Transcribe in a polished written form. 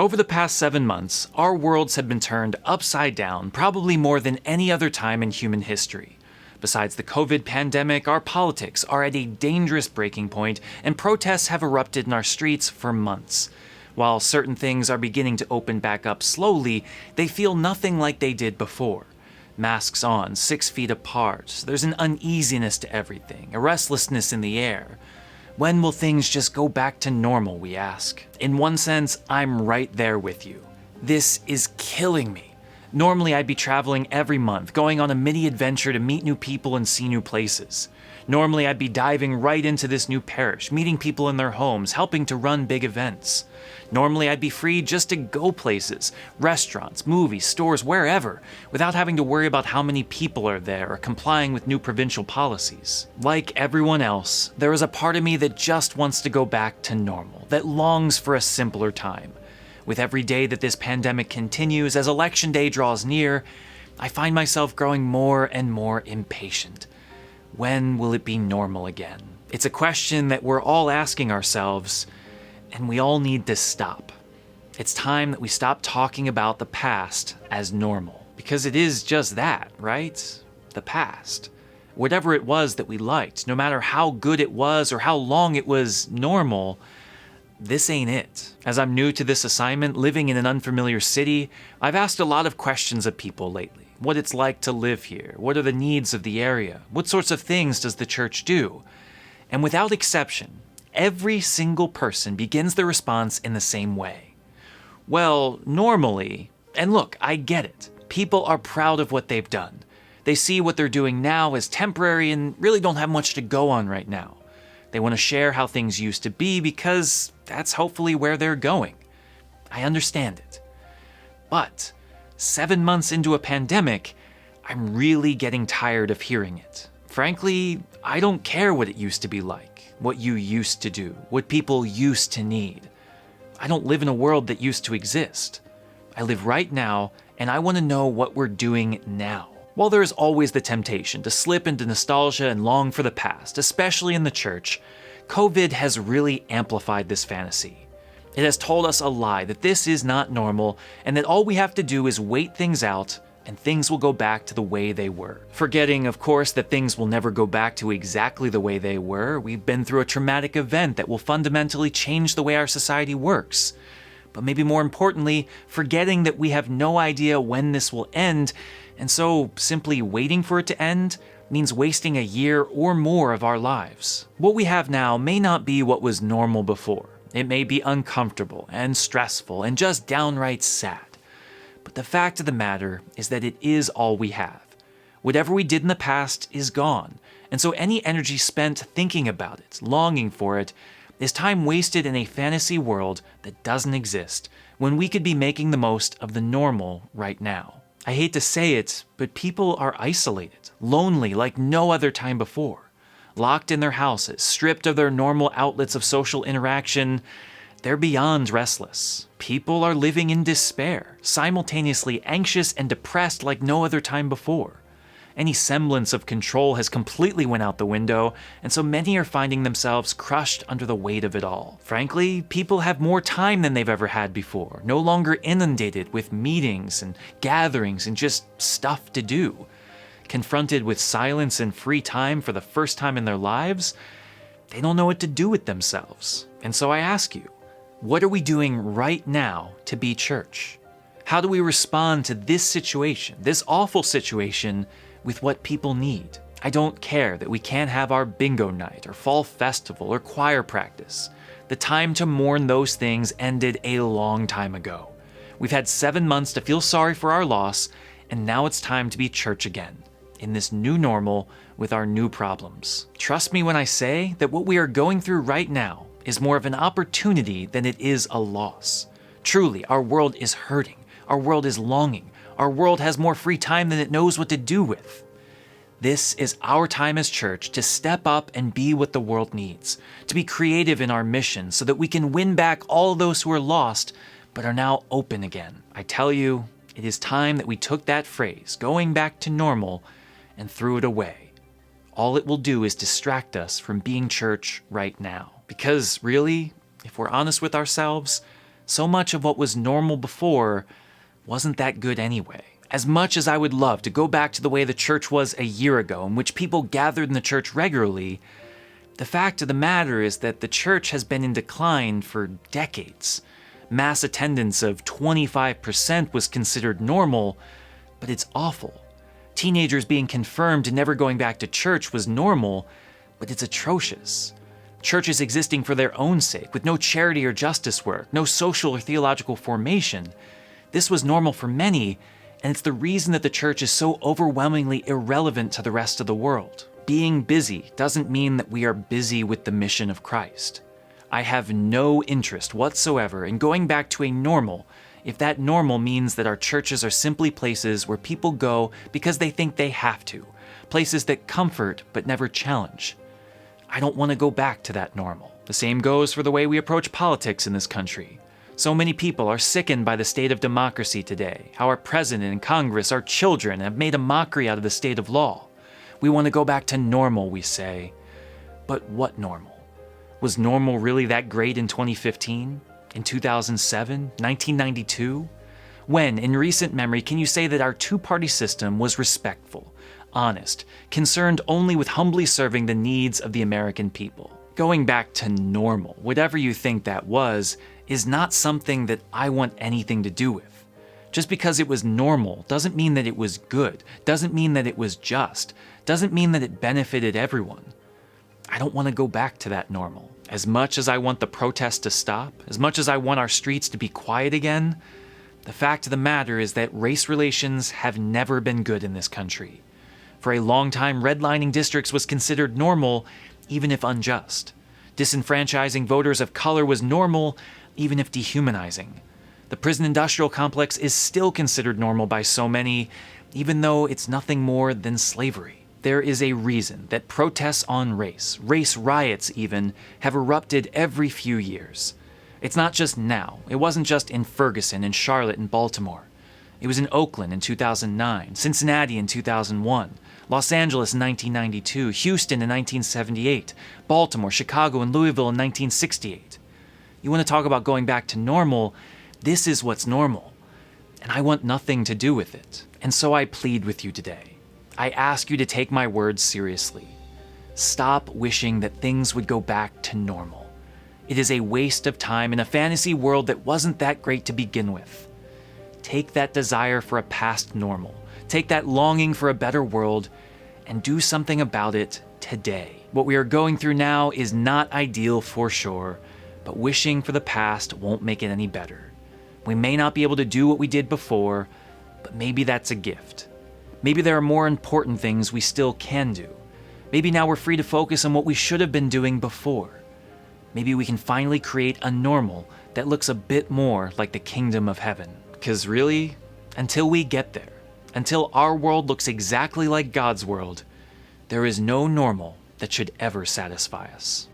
Over the past 7 months, our worlds have been turned upside down probably more than any other time in human history. Besides the COVID pandemic, our politics are at a dangerous breaking point, and protests have erupted in our streets for months. While certain things are beginning to open back up slowly, they feel nothing like they did before. Masks on, 6 feet apart, there's an uneasiness to everything, a restlessness in the air. When will things just go back to normal, we ask? In one sense, I'm right there with you. This is killing me. Normally I'd be traveling every month, going on a mini adventure to meet new people and see new places. Normally I'd be diving right into this new parish, meeting people in their homes, helping to run big events. Normally I'd be free just to go places, restaurants, movies, stores, wherever, without having to worry about how many people are there or complying with new provincial policies. Like everyone else, there is a part of me that just wants to go back to normal, that longs for a simpler time. With every day that this pandemic continues, as Election Day draws near, I find myself growing more and more impatient. When will it be normal again? It's a question that we're all asking ourselves, and we all need to stop. It's time that we stop talking about the past as normal, because it is just that, right? The past. Whatever it was that we liked, no matter how good it was or how long it was normal, this ain't it. As I'm new to this assignment, living in an unfamiliar city, I've asked a lot of questions of people lately. What it's like to live here, what are the needs of the area, what sorts of things does the church do? And without exception, every single person begins their response in the same way. Well, normally, and look, I get it, people are proud of what they've done. They see what they're doing now as temporary and really don't have much to go on right now. They want to share how things used to be because that's hopefully where they're going. I understand it. But 7 months into a pandemic, I'm really getting tired of hearing it. Frankly, I don't care what it used to be like, what you used to do, what people used to need. I don't live in a world that used to exist. I live right now, and I want to know what we're doing now. While there is always the temptation to slip into nostalgia and long for the past, especially in the church, COVID has really amplified this fantasy. It has told us a lie that this is not normal and that all we have to do is wait things out and things will go back to the way they were. Forgetting, of course, that things will never go back to exactly the way they were. We've been through a traumatic event that will fundamentally change the way our society works. But maybe more importantly, forgetting that we have no idea when this will end, and so simply waiting for it to end means wasting a year or more of our lives. What we have now may not be what was normal before. It may be uncomfortable and stressful and just downright sad. But the fact of the matter is that it is all we have. Whatever we did in the past is gone, and so any energy spent thinking about it, longing for it, is time wasted in a fantasy world that doesn't exist, when we could be making the most of the normal right now. I hate to say it, but people are isolated, lonely like no other time before. Locked in their houses, stripped of their normal outlets of social interaction, they're beyond restless. People are living in despair, simultaneously anxious and depressed like no other time before. Any semblance of control has completely went out the window, and so many are finding themselves crushed under the weight of it all. Frankly, people have more time than they've ever had before, no longer inundated with meetings and gatherings and just stuff to do. Confronted with silence and free time for the first time in their lives, they don't know what to do with themselves. And so I ask you, what are we doing right now to be church? How do we respond to this situation, this awful situation, with what people need? I don't care that we can't have our bingo night or fall festival or choir practice. The time to mourn those things ended a long time ago. We've had 7 months to feel sorry for our loss, and now it's time to be church again, in this new normal with our new problems. Trust me when I say that what we are going through right now is more of an opportunity than it is a loss. Truly, our world is hurting. Our world is longing. Our world has more free time than it knows what to do with. This is our time as church to step up and be what the world needs, to be creative in our mission so that we can win back all those who are lost but are now open again. I tell you, it is time that we took that phrase, going back to normal, and threw it away. All it will do is distract us from being church right now. Because really, if we're honest with ourselves, So much of what was normal before wasn't that good anyway. As much as I would love to go back to the way the church was a year ago, in which people gathered in the church regularly, the fact of the matter is that the church has been in decline for decades. Mass attendance of 25% was considered normal, but it's awful. Teenagers being confirmed and never going back to church was normal, but it's atrocious. Churches existing for their own sake, with no charity or justice work, no social or theological formation. This was normal for many, and it's the reason that the church is so overwhelmingly irrelevant to the rest of the world. Being busy doesn't mean that we are busy with the mission of Christ. I have no interest whatsoever in going back to a normal if that normal means that our churches are simply places where people go because they think they have to, places that comfort but never challenge. I don't want to go back to that normal. The same goes for the way we approach politics in this country. So many people are sickened by the state of democracy today, how our president and Congress, our children, have made a mockery out of the state of law. We want to go back to normal, we say. But what normal? Was normal really that great in 2015? In 2007? 1992? When, in recent memory, can you say that our two-party system was respectful, honest, concerned only with humbly serving the needs of the American people? Going back to normal, whatever you think that was, is not something that I want anything to do with. Just because it was normal doesn't mean that it was good, doesn't mean that it was just, doesn't mean that it benefited everyone. I don't want to go back to that normal. As much as I want the protests to stop, as much as I want our streets to be quiet again, the fact of the matter is that race relations have never been good in this country. For a long time, redlining districts was considered normal, even if unjust. Disenfranchising voters of color was normal, even if dehumanizing. The prison industrial complex is still considered normal by so many, even though it's nothing more than slavery. There is a reason that protests on race riots even, have erupted every few years. It's not just now. It wasn't just in Ferguson and Charlotte and Baltimore. It was in Oakland in 2009, Cincinnati in 2001, Los Angeles in 1992, Houston in 1978, Baltimore, Chicago, and Louisville in 1968. You want to talk about going back to normal? This is what's normal. And I want nothing to do with it. And so I plead with you today. I ask you to take my words seriously. Stop wishing that things would go back to normal. It is a waste of time in a fantasy world that wasn't that great to begin with. Take that desire for a past normal, take that longing for a better world, and do something about it today. What we are going through now is not ideal for sure, but wishing for the past won't make it any better. We may not be able to do what we did before, but maybe that's a gift. Maybe there are more important things we still can do. Maybe now we're free to focus on what we should have been doing before. Maybe we can finally create a normal that looks a bit more like the kingdom of heaven. Because really, until we get there, until our world looks exactly like God's world, there is no normal that should ever satisfy us.